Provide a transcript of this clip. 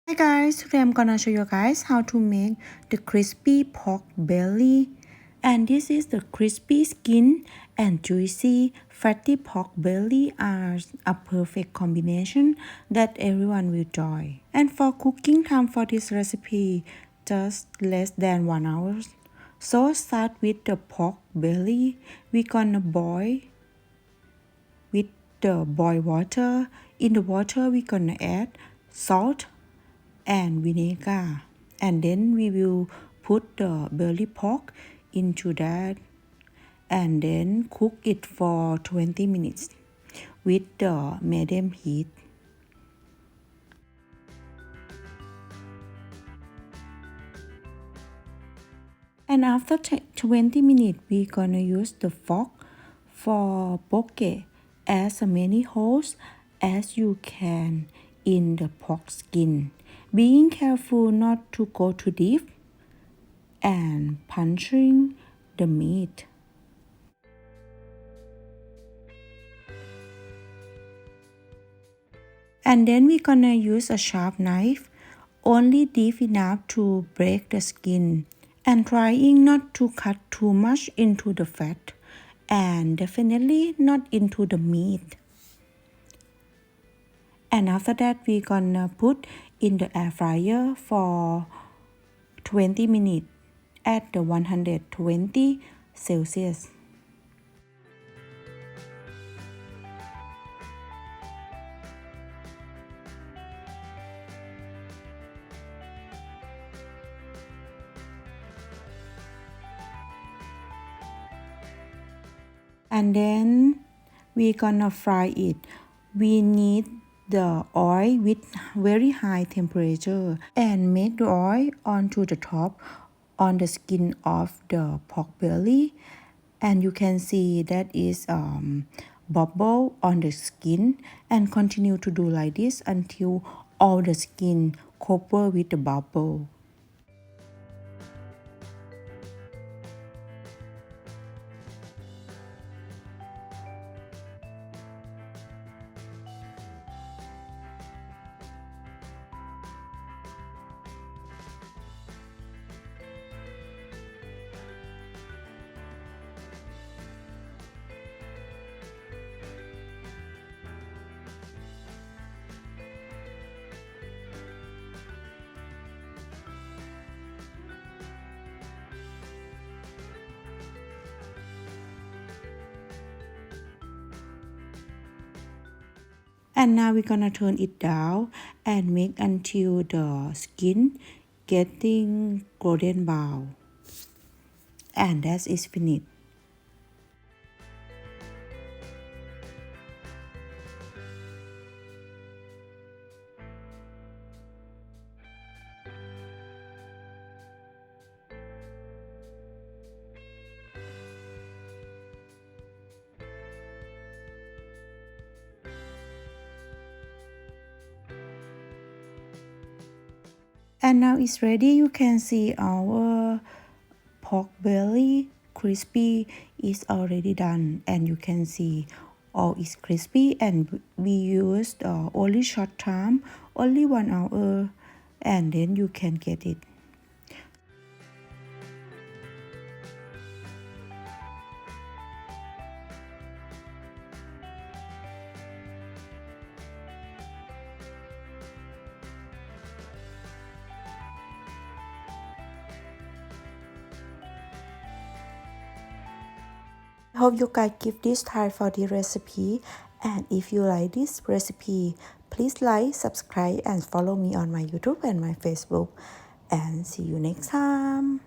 Hi guys, today I'm gonna show you guys how to make the crispy pork belly. And this is the crispy skin and juicy fatty pork belly are a perfect combination that everyone will enjoy. And for cooking time for this recipe, just less than 1 hour. So start with the pork belly. We're gonna boil with the boiled water. In the water, we're gonna add salt and vinegar, and then we will put the belly pork into that and then cook it for 20 minutes with the medium heat. And after 20 minutes, we're gonna use the fork for poke as many holes as you can in the pork skin, being careful not to go too deep and punching the meat. And then we're gonna use a sharp knife, only deep enough to break the skin, and trying not to cut too much into the fat, and definitely not into the meat. And after that, we're gonna put in the air fryer for 20 minutes at the 120 Celsius. And then we're gonna fry it. We need the oil with very high temperature and make the oil onto the top on the skin of the pork belly, and you can see that is bubble on the skin, and continue to do like this until all the skin cover with the bubble. And now we're gonna turn it down and make until the skin getting golden brown. And that is finished. And now it's ready. You can see our pork belly crispy is already done, and you can see all is crispy, and we used only short time, only 1 hour, and then you can get it. I hope you guys give this try for the recipe, and if you like this recipe, please like, subscribe and follow me on my YouTube and my Facebook, and see you next time.